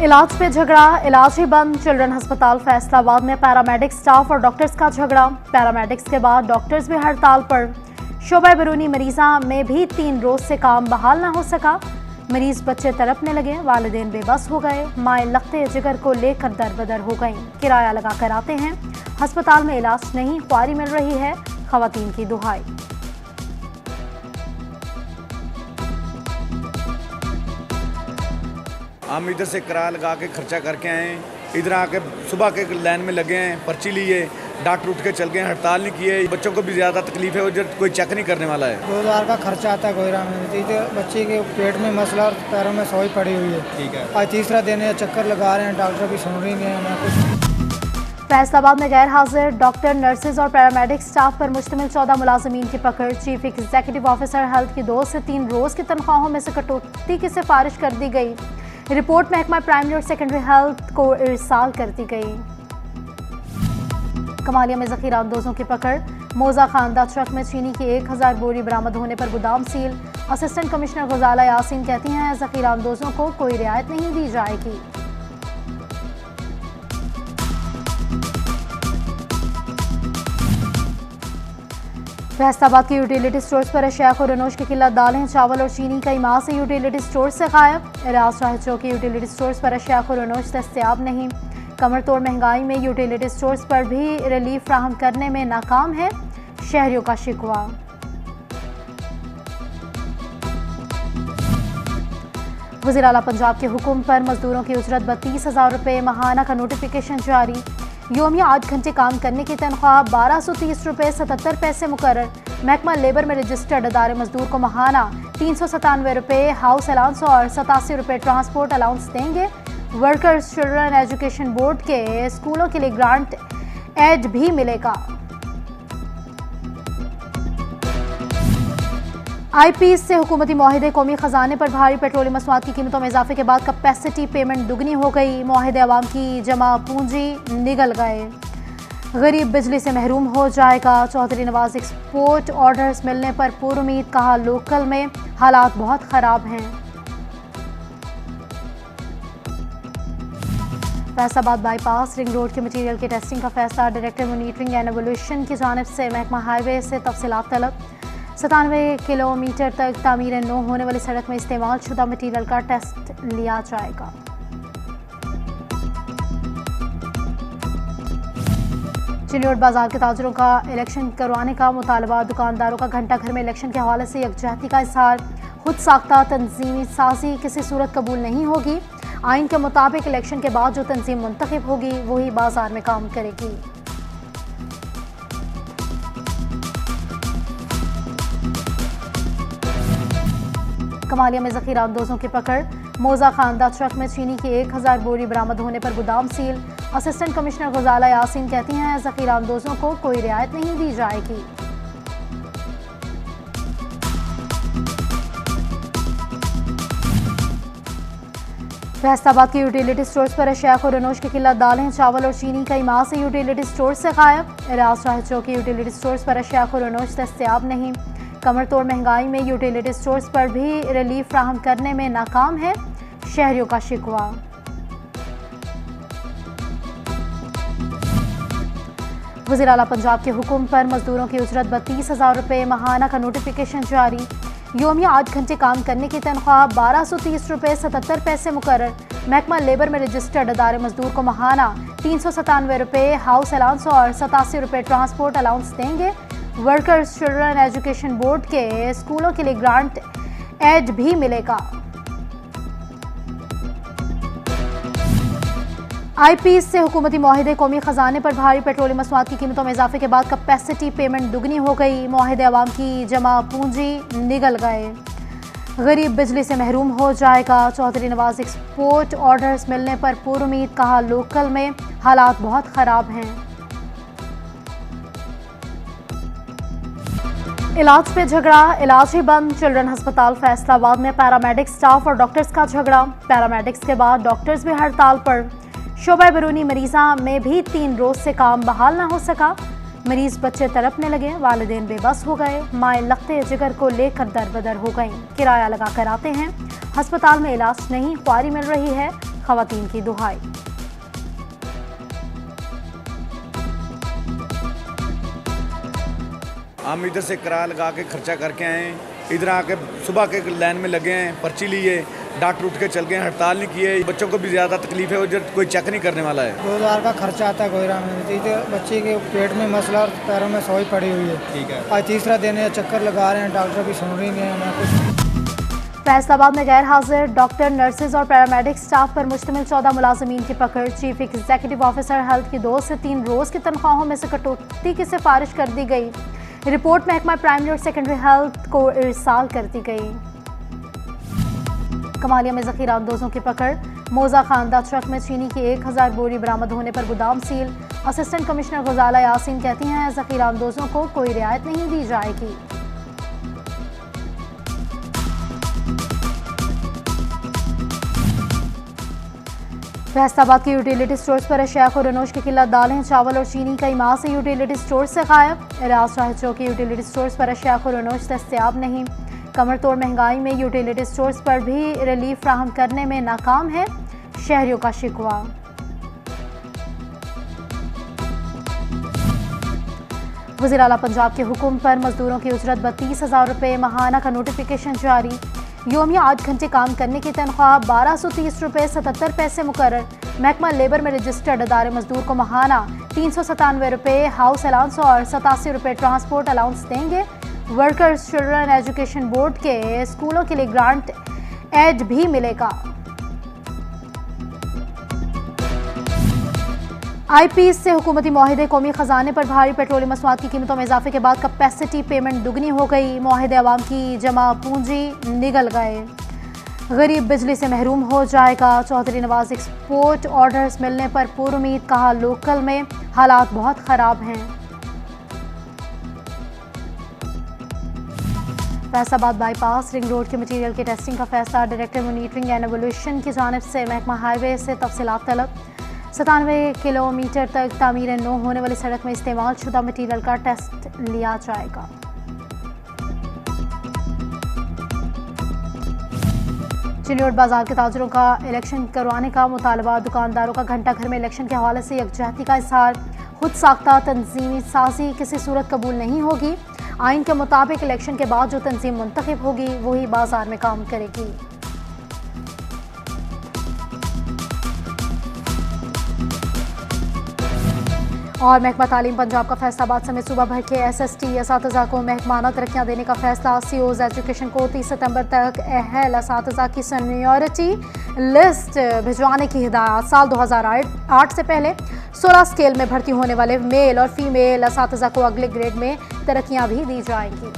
इलाज पे झगड़ा, इलाज ही बंद। चिल्ड्रन अस्पताल फैसलाबाद में पैरामेडिक स्टाफ और डॉक्टर्स का झगड़ा। पैरामेडिक्स के बाद डॉक्टर्स भी हड़ताल पर। शोबा बैरूनी मरीजा में भी 3 रोज से काम बहाल ना हो सका। मरीज बच्चे तड़पने लगे, वालिदैन बेबस हो गए, माएँ लखते जिगर को लेकर दरबदर हो गईं। किराया लगा कर आते हैं, अस्पताल में इलाज नहीं, ख्वारी मिल रही है, खवातीन की दुहाई। हम इधर से किराया लगा के खर्चा करके आए, इधर आके सुबह के लाइन में लगे हैं, पर्ची लिए, डॉक्टर उठ के चल गए, हड़ताल नहीं किए। बच्चों को भी ज़्यादा तकलीफ है, उधर कोई चेक नहीं करने वाला है। 2000 का खर्चा आता है गोयरा में। तो बच्चे के पेट में मसला और पैरों में सोई पड़ी हुई है। ठीक है, आज तीसरा दिन है, चक्कर लगा रहे हैं, डॉक्टर भी सुन रही नहीं है कुछ। फैसलाबाद में गैर हाजिर डॉक्टर, नर्सेज और पैरामेडिक स्टाफ पर मुश्तमिल 14 मुलाजमीन की पकड़। चीफ एग्जीक्यूटिव ऑफिसर हेल्थ की 2 से 3 रोज की तनख्वाहों में से कटौती की सिफारिश कर दी गई। रिपोर्ट महकमा प्राइमरी और सेकेंडरी हेल्थ को इरसाल कर दी गई। कमालिया में जखीरा अंदोजों की पकड़। मोजा खानदा ट्रक में चीनी की 1000 बोरी बरामद होने पर गोदाम सील। असिस्टेंट कमिश्नर गुजाला यासीन कहती हैं, जखीरा अंदोजों को कोई रियायत नहीं दी जाएगी। फैसलाबाद के यूटिलिटी स्टोर्स पर अशिया खुरनोश की किल्लत। दालें, चावल और चीनी कई माह से यूटिलिटी स्टोर से गायब। राज शाह चौक के यूटिलिटी स्टोर्स पर अशिया खुरनोश दस्तयाब नहीं। कमर तोड़ महंगाई में यूटिलिटी स्टोर्स पर भी रिलीफ फ्राहम करने में नाकाम है, शहरियों का शिकवा। वज़ीर आला पंजाब के हुक्म पर मजदूरों की उजरत 32,000 रुपये माहाना का नोटिफिकेशन जारी। योमिया 8 घंटे काम करने की तनख्वाह 1230 रुपये 77 पैसे मुकर्रर। महकमा लेबर में रजिस्टर्ड अदारे मजदूर को माहाना 397 रुपये हाउस अलाउंस और 87 रुपये ट्रांसपोर्ट अलाउंस देंगे। वर्कर्स चिल्ड्रन एजुकेशन बोर्ड के स्कूलों के लिए ग्रांट एड भी मिलेगा। आईपीएस से हुकूमती मुआहिदे कौमी खजाने पर भारी। पेट्रोलियम मसनूआत की कीमतों में इजाफे के बाद कैपेसिटी पेमेंट दुगनी हो गई। मुआहिदे अवाम की जमा पूंजी निगल गए। गरीब बिजली से महरूम हो जाएगा। चौधरी नवाज एक्सपोर्ट ऑर्डर्स मिलने पर पुरुमीद, कहा लोकल में हालात बहुत खराब हैं। फैसलाबाद बाईपास रिंग रोड के मटीरियल के टेस्टिंग का फैसला। डायरेक्टर मॉनिटरिंग एंड एवोल्यूशन की जानिब से महकमा हाईवे से तफसीलात तलब। 97 किलोमीटर तक तामीर न होने वाली सड़क में इस्तेमाल शुदा मटीरियल का टेस्ट लिया जाएगा। चिन्योट बाजार के ताजरों का इलेक्शन करवाने का मुतालबा। दुकानदारों का घंटा घर में इलेक्शन के हवाले से यकजहती का इजहार। खुद साख्ता तंजीमी साजी किसी सूरत कबूल नहीं होगी। आइन के मुताबिक इलेक्शन के बाद जो तंजीम मुंतखब होगी वही बाजार में काम करेगी। कमालिया में जखीरा अंदोजों की पकड़। मोजा खानदा ट्रक में चीनी की 1000 बोरी बरामद होने पर गोदाम सील। असिस्टेंट कमिश्नर गुजाला यासीन कहती हैं, जखीरा अंदोजों को कोई रियायत नहीं दी जाएगी। फैसलाबाद के यूटिलिटी स्टोर्स पर अशिया खुरनोश की किल्लत। दालें, चावल और चीनी कई माह से यूटिलिटी स्टोर से गायब। राज शाह चौक के यूटिलिटी स्टोर्स पर अशिया खुरनोश दस्तयाब नहीं। कमर तोड़ महंगाई में यूटिलिटी स्टोर्स पर भी रिलीफ फ्राहम करने में नाकाम है, शहरियों का शिकवा। वज़ीर आला पंजाब के हुक्म पर मजदूरों की उजरत 32,000 रुपये माहाना का नोटिफिकेशन जारी। योमिया 8 घंटे काम करने की तनख्वाह 1230 रुपये 77 पैसे मुकर्रर। महकमा लेबर में रजिस्टर्ड अदारे मजदूर को माहाना 397 रुपये हाउस अलाउंस और 87 रुपये ट्रांसपोर्ट अलाउंस देंगे। वर्कर्स चिल्ड्रन एजुकेशन बोर्ड के स्कूलों के लिए ग्रांट एड भी मिलेगा। आईपीएस से हुकूमती मुआहिदे कौमी खजाने पर भारी। पेट्रोलियम मसनूआत की कीमतों में इजाफे के बाद कैपेसिटी पेमेंट दुगनी हो गई। मुआहिदे अवाम की जमा पूंजी निगल गए। गरीब बिजली से महरूम हो जाएगा। चौधरी नवाज एक्सपोर्ट ऑर्डर्स मिलने पर पुरुमीद, कहा लोकल में हालात बहुत खराब हैं। इलाज पे झगड़ा, इलाज ही बंद। चिल्ड्रन अस्पताल फैसलाबाद में पैरामेडिक स्टाफ और डॉक्टर्स का झगड़ा। पैरामेडिक्स के बाद डॉक्टर्स भी हड़ताल पर। शोबा बैरूनी मरीजा में भी 3 रोज से काम बहाल ना हो सका। मरीज बच्चे तड़पने लगे, वालिदैन बेबस हो गए, माएँ लखते जिगर को लेकर दरबदर हो गईं। किराया लगा कर आते हैं, अस्पताल में इलाज नहीं, ख्वारी मिल रही है, खवातीन की दुहाई। हम इधर से किराया लगा के खर्चा करके आए हैं, इधर आके सुबह के लाइन में लगे हैं, पर्ची लिए, डॉक्टर उठ के चल गए, हड़ताल नहीं किए। बच्चों को भी ज़्यादा तकलीफ है, उधर कोई चेक नहीं करने वाला है। 2000 का खर्चा आता है कोयरा में। तो बच्चे के पेट में मसला और पैरों में सोई पड़ी हुई है। ठीक है। आज तीसरा दिन है, चक्कर लगा रहे हैं, डॉक्टर भी सुन रही नहीं है हमें कुछ। फैसलाबाद में गैर हाजिर डॉक्टर, नर्सेज और पैरामेडिक स्टाफ पर मुश्तमिल 14 मुलाजमीन की पकड़। चीफ एग्जीक्यूटिव ऑफिसर हेल्थ की 2 से 3 रोज की तनख्वाहों में से कटौती की सिफारिश कर दी गई। रिपोर्ट महकमा प्राइमरी और सेकेंडरी हेल्थ को इरसाल कर दी गई। कमालिया में जखीरा अंदोजों की पकड़। मोजा खानदा ट्रक में चीनी की 1000 बोरी बरामद होने पर गोदाम सील। असिस्टेंट कमिश्नर गुजाला यासीन कहती हैं जखीरा अंदोजों को कोई रियायत नहीं दी जाएगी। फैसलाबाद के यूटिलिटी स्टोर्स पर अशिया खुरनोश की किल्लत। दालें, चावल और चीनी कई माह से यूटिलिटी स्टोर से गायब। राज राह चौकी यूटिलिटी स्टोर्स पर अशिया खुरनोश दस्तयाब नहीं। कमर तोड़ महंगाई में यूटिलिटी स्टोर्स पर भी रिलीफ फ्राहम करने में नाकाम है, शहरियों का शिकवा। वज़ीर आला पंजाब के हुक्म पर मजदूरों की उजरत 32,000 रुपये माहाना का नोटिफिकेशन जारी। योमिया 8 घंटे काम करने की तनख्वाह 1230 रुपये 77 पैसे मुकर्रर। महकमा लेबर में रजिस्टर्ड अदारे मजदूर को माहाना 397 रुपये हाउस अलाउंस और 87 रुपये ट्रांसपोर्ट अलाउंस देंगे। वर्कर्स चिल्ड्रन एजुकेशन बोर्ड के स्कूलों के लिए ग्रांट एड भी मिलेगा। आईपीएस से हुकूमती मुआहिदे। कौमी खजाने पर भारी पेट्रोलियम मसनूआत की कीमतों में इजाफे के बाद कैपेसिटी पेमेंट दुगनी हो गई। मुआहिदे अवाम की जमा पूंजी निगल गए। गरीब बिजली से महरूम हो जाएगा। चौधरी नवाज एक्सपोर्ट ऑर्डर्स मिलने पर पुरुमीद। कहा लोकल में हालात बहुत ख़राब हैं। फैसलाबाद बाईपास रिंग रोड के मटीरियल के टेस्टिंग का फैसला। डायरेक्टर मॉनिटरिंग एंड एवोल्यूशन की जानिब से महकमा हाईवे से तफसीलात तलब। 97 किलोमीटर तक तामीर न होने वाली सड़क में इस्तेमाल शुदा मटीरियल का टेस्ट लिया जाएगा। चिलियोट बाजार के ताजरों का इलेक्शन करवाने का मुतालबा। दुकानदारों का घंटा घर में इलेक्शन के हवाले से यकजहती का इजहार। खुद साख्ता तंजीमी साजी किसी सूरत कबूल नहीं होगी। आइन के मुताबिक इलेक्शन के बाद जो तंजीम मुंतखब होगी वही बाजार में काम करेगी। और महकमा तालीम पंजाब का फैसलाबाद समेत सूबा भर के SST असातिज़ा को महकमाना तरक्कियाँ देने का फैसला। COs एजुकेशन को 30 सितंबर तक अहल असातिज़ा की सीनियरिटी लिस्ट भिजवाने की हिदायत। साल 2008 से पहले 16 स्केल में भर्ती होने वाले मेल और फीमेल असातिज़ा को अगले ग्रेड में तरक्कियाँ भी दी जाएंगी।